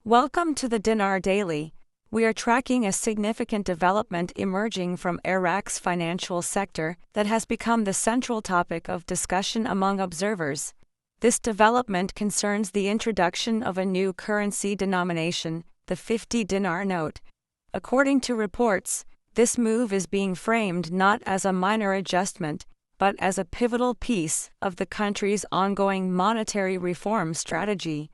Welcome to the Dinar Daily. We are tracking a significant development emerging from Iraq's financial sector that has become the central topic of discussion among observers. This development concerns the introduction of a new currency denomination, the 50 dinar note. According to reports, this move is being framed not as a minor adjustment, but as a pivotal piece of the country's ongoing monetary reform strategy.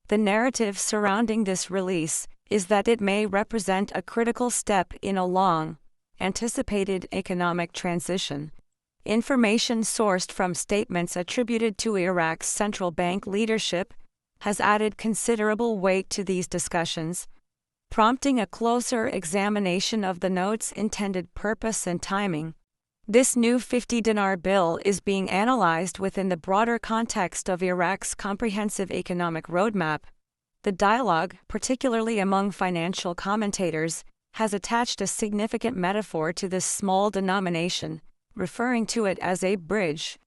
The narrative surrounding this release is that it may represent a critical step in a long, anticipated economic transition. Information sourced from statements attributed to Iraq's central bank leadership has added considerable weight to these discussions, prompting a closer examination of the note's intended purpose and timing. This new 50 dinar bill is being analyzed within the broader context of Iraq's comprehensive economic roadmap. The dialogue, particularly among financial commentators, has attached a significant metaphor to this small denomination, referring to it as a bridge.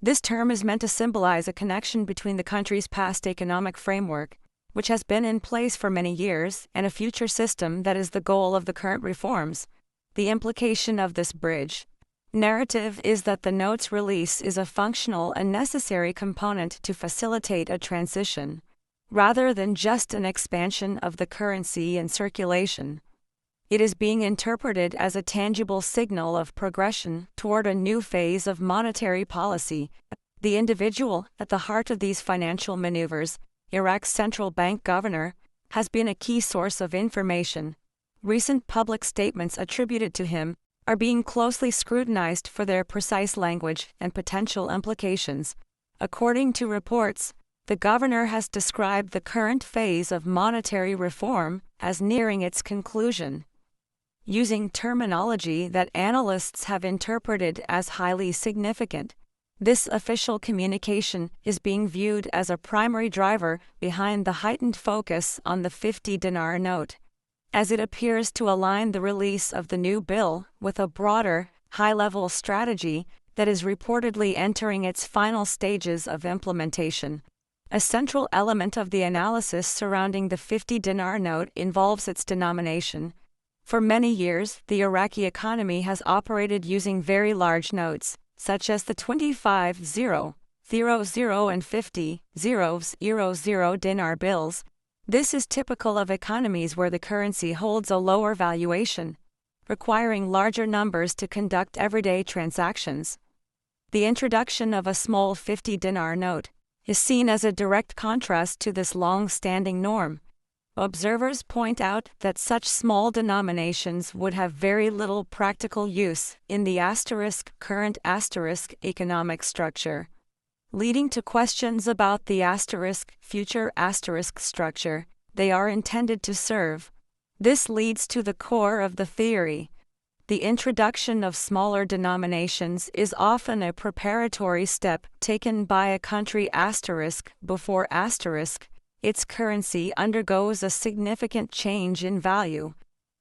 This term is meant to symbolize a connection between the country's past economic framework, which has been in place for many years, and a future system that is the goal of the current reforms. The implication of this bridge narrative is that the note's release is a functional and necessary component to facilitate a transition, rather than just an expansion of the currency in circulation. It is being interpreted as a tangible signal of progression toward a new phase of monetary policy. The individual at the heart of these financial maneuvers, Iraq's central bank governor, has been a key source of information. Recent public statements attributed to him are being closely scrutinized for their precise language and potential implications. According to reports, the governor has described the current phase of monetary reform as nearing its conclusion, using terminology that analysts have interpreted as highly significant. This official communication is being viewed as a primary driver behind the heightened focus on the 50 dinar note, as it appears to align the release of the new bill with a broader, high-level strategy that is reportedly entering its final stages of implementation. A central element of the analysis surrounding the 50 dinar note involves its denomination. For many years, the Iraqi economy has operated using very large notes, such as the 25 0, 00 and 50 0 dinar bills. This is typical of economies where the currency holds a lower valuation, requiring larger numbers to conduct everyday transactions. The introduction of a small 50 dinar note is seen as a direct contrast to this long-standing norm. Observers point out that such small denominations would have very little practical use in the current economic structure, leading to questions about the future structure they are intended to serve. This leads to the core of the theory. The introduction of smaller denominations is often a preparatory step taken by a country before its currency undergoes a significant change in value.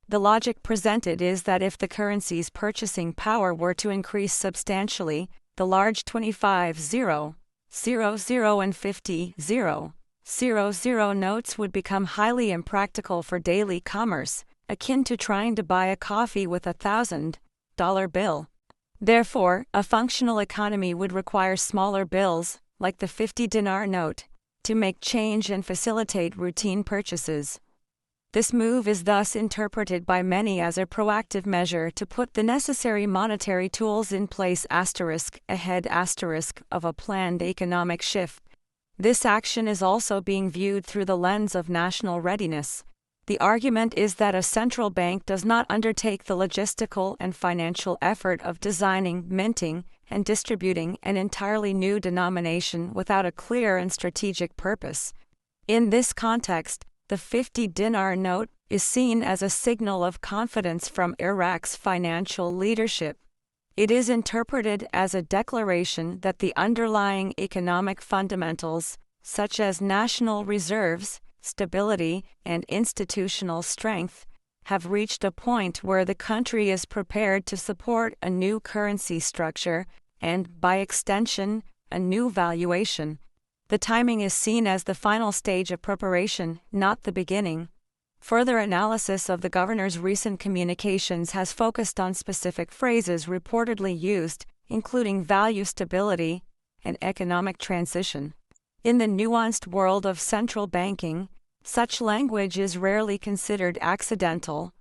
The logic presented is that if the currency's purchasing power were to increase substantially, the large 25 0, 00 and 50 0 notes would become highly impractical for daily commerce, akin to trying to buy a coffee with a $1,000 bill. Therefore, a functional economy would require smaller bills, like the 50 dinar note, to make change and facilitate routine purchases. This move is thus interpreted by many as a proactive measure to put the necessary monetary tools in place ahead of a planned economic shift. This action is also being viewed through the lens of national readiness. The argument is that a central bank does not undertake the logistical and financial effort of designing, minting, and distributing an entirely new denomination without a clear and strategic purpose. In this context, the 50 dinar note is seen as a signal of confidence from Iraq's financial leadership. It is interpreted as a declaration that the underlying economic fundamentals, such as national reserves, stability, and institutional strength, have reached a point where the country is prepared to support a new currency structure and, by extension, a new valuation. The timing is seen as the final stage of preparation, not the beginning. Further analysis of the governor's recent communications has focused on specific phrases reportedly used, including value stability and economic transition. In the nuanced world of central banking, such language is rarely considered accidental.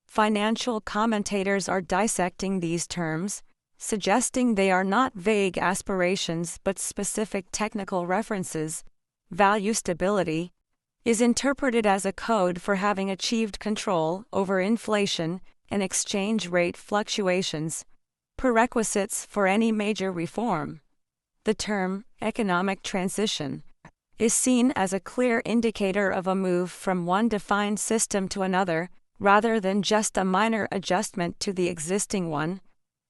Financial commentators are dissecting these terms, suggesting they are not vague aspirations but specific technical references. Value stability is interpreted as a code for having achieved control over inflation and exchange rate fluctuations, prerequisites for any major reform. The term economic transition is seen as a clear indicator of a move from one defined system to another, rather than just a minor adjustment to the existing one.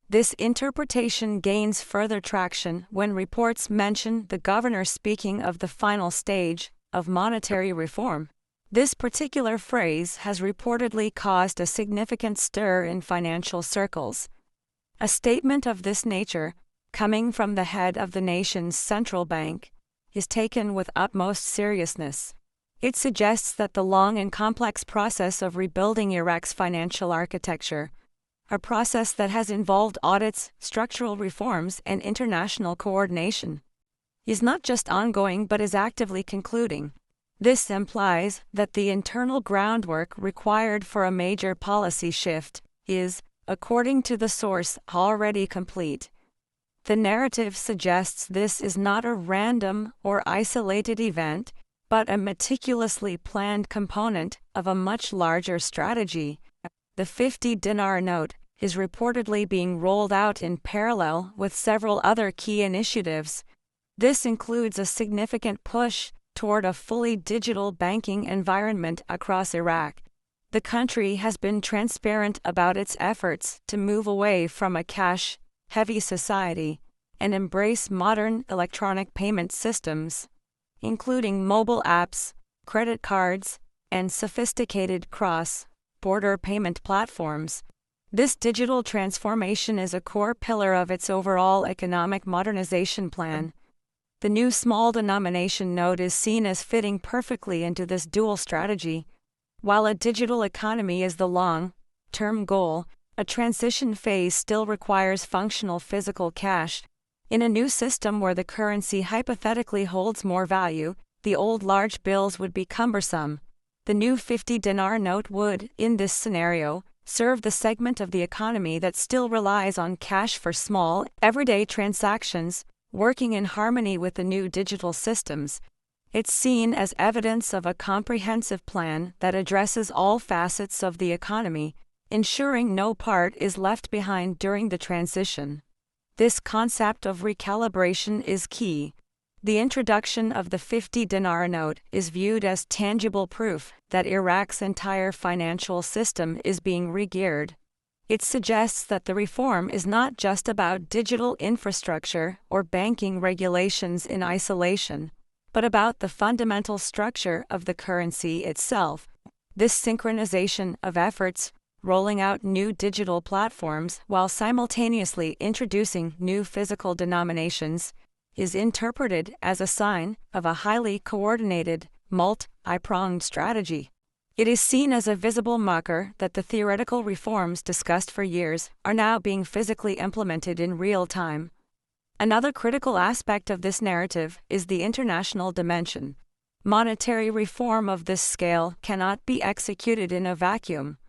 This interpretation gains further traction when reports mention the governor speaking of the final stage of monetary reform. This particular phrase has reportedly caused a significant stir in financial circles. A statement of this nature, coming from the head of the nation's central bank, is taken with utmost seriousness. It suggests that the long and complex process of rebuilding Iraq's financial architecture, a process that has involved audits, structural reforms, and international coordination, is not just ongoing but is actively concluding. This implies that the internal groundwork required for a major policy shift is, according to the source, already complete. The narrative suggests this is not a random or isolated event, but a meticulously planned component of a much larger strategy. The 50 dinar note is reportedly being rolled out in parallel with several other key initiatives. This includes a significant push toward a fully digital banking environment across Iraq. The country has been transparent about its efforts to move away from a cash-heavy society and embrace modern electronic payment systems, including mobile apps, credit cards, and sophisticated cross-border payment platforms. This digital transformation is a core pillar of its overall economic modernization plan. The new small denomination note is seen as fitting perfectly into this dual strategy. While a digital economy is the long-term goal, a transition phase still requires functional physical cash. In a new system where the currency hypothetically holds more value, the old large bills would be cumbersome. The new 50 dinar note would, in this scenario, serve the segment of the economy that still relies on cash for small, everyday transactions, working in harmony with the new digital systems. It's seen as evidence of a comprehensive plan that addresses all facets of the economy, ensuring no part is left behind during the transition. This concept of recalibration is key. The introduction of the 50 dinar note is viewed as tangible proof that Iraq's entire financial system is being regeared. It suggests that the reform is not just about digital infrastructure or banking regulations in isolation, but about the fundamental structure of the currency itself. This synchronization of efforts, rolling out new digital platforms while simultaneously introducing new physical denominations, is interpreted as a sign of a highly coordinated, multi-pronged strategy. It is seen as a visible marker that the theoretical reforms discussed for years are now being physically implemented in real time. Another critical aspect of this narrative is the international dimension. Monetary reform of this scale cannot be executed in a vacuum.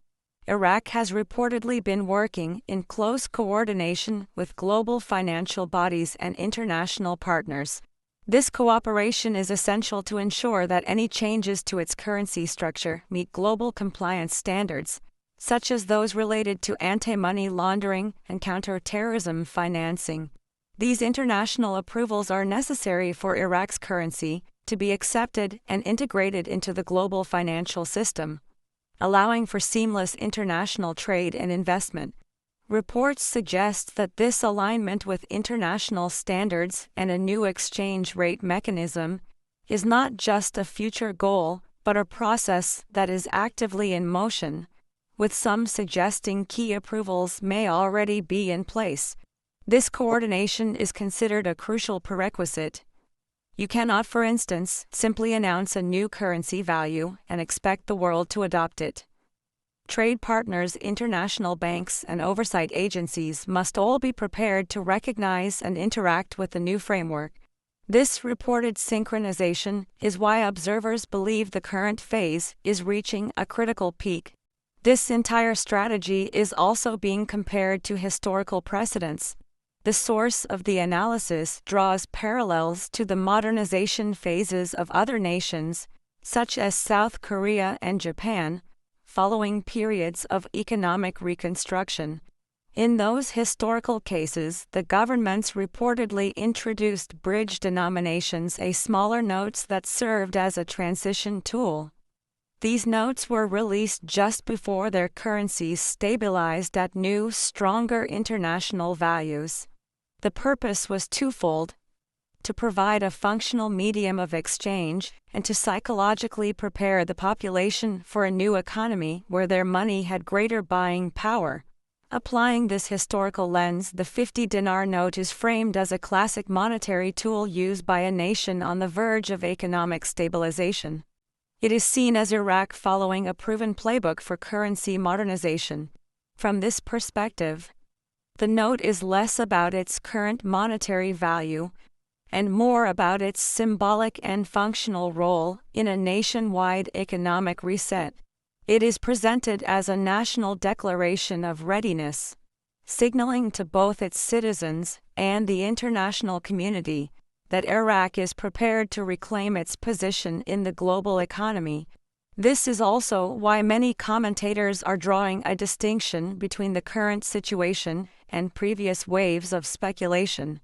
Iraq has reportedly been working in close coordination with global financial bodies and international partners. This cooperation is essential to ensure that any changes to its currency structure meet global compliance standards, such as those related to anti-money laundering and counter-terrorism financing. These international approvals are necessary for Iraq's currency to be accepted and integrated into the global financial system, allowing for seamless international trade and investment. Reports suggest that this alignment with international standards and a new exchange rate mechanism is not just a future goal, but a process that is actively in motion, with some suggesting key approvals may already be in place. This coordination is considered a crucial prerequisite. You cannot, for instance, simply announce a new currency value and expect the world to adopt it. Trade partners, international banks, and oversight agencies must all be prepared to recognize and interact with the new framework. This reported synchronization is why observers believe the current phase is reaching a critical peak. This entire strategy is also being compared to historical precedents. The source of the analysis draws parallels to the modernization phases of other nations, such as South Korea and Japan, following periods of economic reconstruction. In those historical cases, the governments reportedly introduced bridge denominations, smaller notes that served as a transition tool. These notes were released just before their currencies stabilized at new, stronger international values. The purpose was twofold: to provide a functional medium of exchange and to psychologically prepare the population for a new economy where their money had greater buying power. Applying this historical lens, the 50 dinar note is framed as a classic monetary tool used by a nation on the verge of economic stabilization. It is seen as Iraq following a proven playbook for currency modernization. From this perspective, the note is less about its current monetary value and more about its symbolic and functional role in a nationwide economic reset. It is presented as a national declaration of readiness, signaling to both its citizens and the international community that Iraq is prepared to reclaim its position in the global economy. This is also why many commentators are drawing a distinction between the current situation and previous waves of speculation.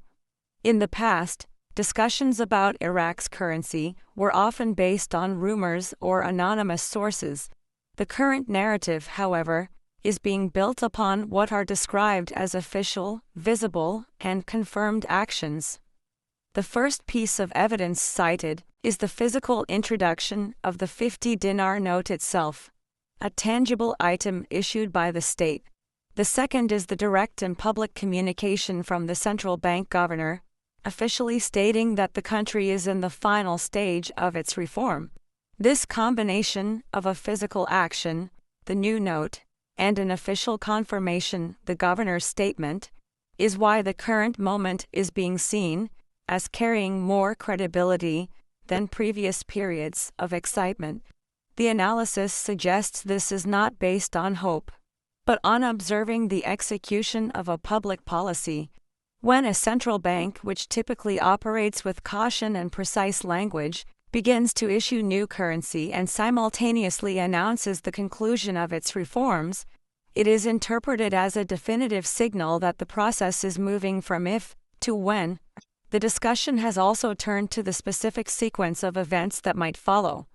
In the past, discussions about Iraq's currency were often based on rumors or anonymous sources. The current narrative, however, is being built upon what are described as official, visible, and confirmed actions. The first piece of evidence cited is the physical introduction of the 50 dinar note itself, a tangible item issued by the state. The second is the direct and public communication from the central bank governor, officially stating that the country is in the final stage of its reform. This combination of a physical action, the new note, and an official confirmation, the governor's statement, is why the current moment is being seen as carrying more credibility than previous periods of excitement. The analysis suggests this is not based on hope, but on observing the execution of a public policy. When a central bank, which typically operates with caution and precise language, begins to issue new currency and simultaneously announces the conclusion of its reforms, it is interpreted as a definitive signal that the process is moving from if to when. The discussion has also turned to the specific sequence of events that might follow.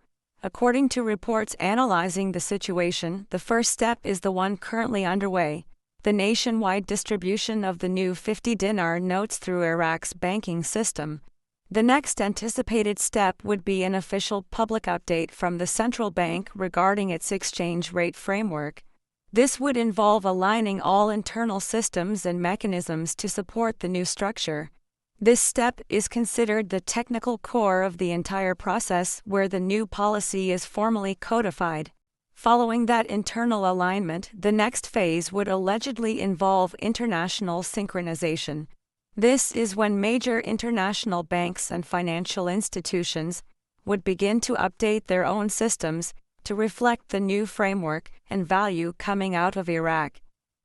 According to reports analyzing the situation, the first step is the one currently underway: the nationwide distribution of the new 50 dinar notes through Iraq's banking system. The next anticipated step would be an official public update from the central bank regarding its exchange rate framework. This would involve aligning all internal systems and mechanisms to support the new structure. This step is considered the technical core of the entire process, where the new policy is formally codified. Following that internal alignment, the next phase would allegedly involve international synchronization. This is when major international banks and financial institutions would begin to update their own systems to reflect the new framework and value coming out of Iraq.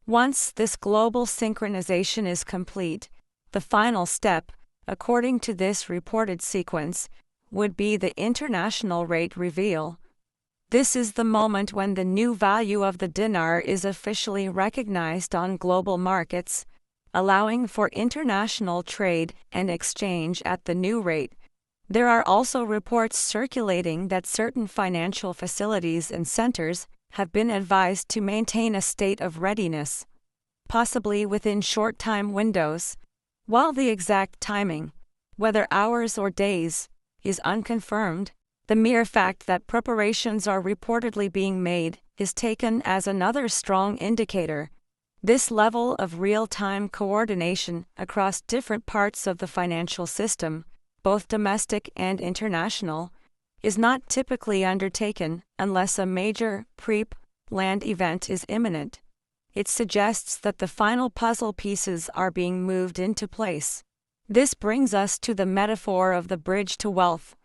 Once this global synchronization is complete, the final step, according to this reported sequence, would be the international rate reveal. This is the moment when the new value of the dinar is officially recognized on global markets, allowing for international trade and exchange at the new rate. There are also reports circulating that certain financial facilities and centers have been advised to maintain a state of readiness, possibly within short time windows. While the exact timing, whether hours or days, is unconfirmed, the mere fact that preparations are reportedly being made is taken as another strong indicator. This level of real-time coordination across different parts of the financial system both domestic and international, is not typically undertaken unless a major pre-planned event is imminent. It suggests that the final puzzle pieces are being moved into place. This brings us to the metaphor of the bridge to wealth.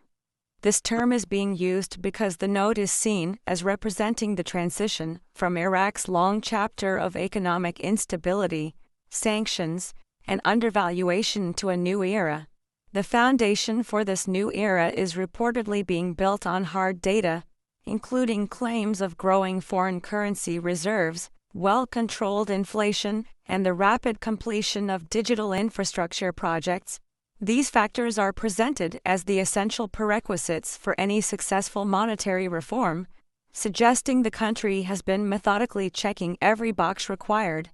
This term is being used because the note is seen as representing the transition from Iraq's long chapter of economic instability, sanctions, and undervaluation to a new era. The foundation for this new era is reportedly being built on hard data, including claims of growing foreign currency reserves, well-controlled inflation, and the rapid completion of digital infrastructure projects. These factors are presented as the essential prerequisites for any successful monetary reform, suggesting the country has been methodically checking every box required.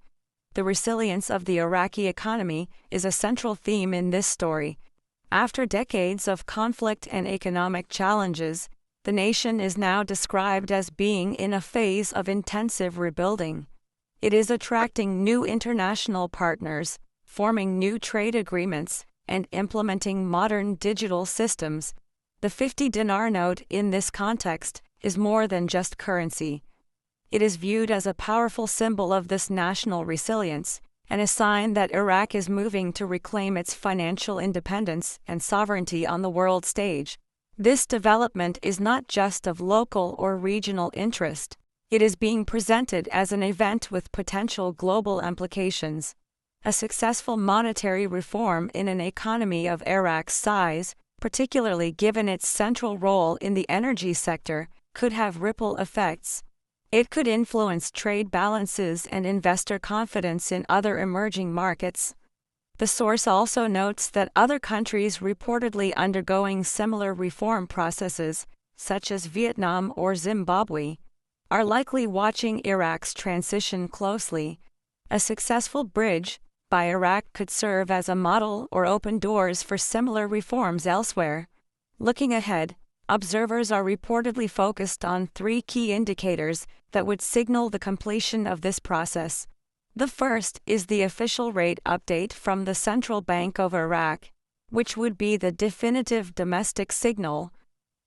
The resilience of the Iraqi economy is a central theme in this story. After decades of conflict and economic challenges, the nation is now described as being in a phase of intensive rebuilding. It is attracting new international partners, forming new trade agreements, and implementing modern digital systems. The 50 dinar note in this context is more than just currency. It is viewed as a powerful symbol of this national resilience, and a sign that Iraq is moving to reclaim its financial independence and sovereignty on the world stage. This development is not just of local or regional interest. It is being presented as an event with potential global implications. A successful monetary reform in an economy of Iraq's size, particularly given its central role in the energy sector, could have ripple effects. It could influence trade balances and investor confidence in other emerging markets. The source also notes that other countries reportedly undergoing similar reform processes, such as Vietnam or Zimbabwe, are likely watching Iraq's transition closely. A successful bridge by Iraq could serve as a model or open doors for similar reforms elsewhere. Looking ahead, observers are reportedly focused on 3 key indicators that would signal the completion of this process. The first is the official rate update from the Central Bank of Iraq, which would be the definitive domestic signal.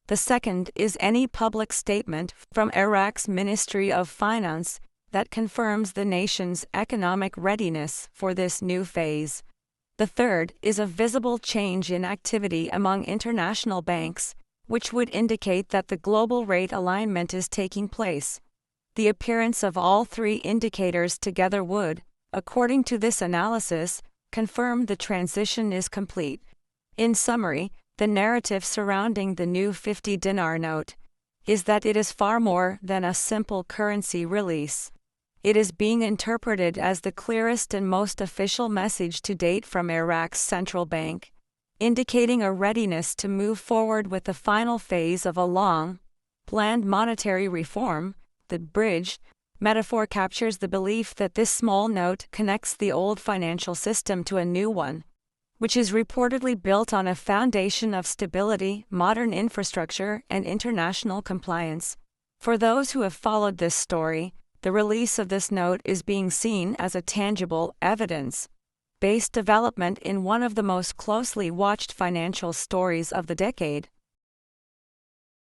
The second is any public statement from Iraq's Ministry of Finance that confirms the nation's economic readiness for this new phase. The third is a visible change in activity among international banks, which would indicate that the global rate alignment is taking place. The appearance of all 3 indicators together would, according to this analysis, confirm the transition is complete. In summary, the narrative surrounding the new 50 dinar note is that it is far more than a simple currency release. It is being interpreted as the clearest and most official message to date from Iraq's central bank, indicating a readiness to move forward with the final phase of a long, planned monetary reform. The bridge metaphor captures the belief that this small note connects the old financial system to a new one, which is reportedly built on a foundation of stability, modern infrastructure, and international compliance. For those who have followed this story, the release of this note is being seen as a tangible, evidence-based development in one of the most closely watched financial stories of the decade.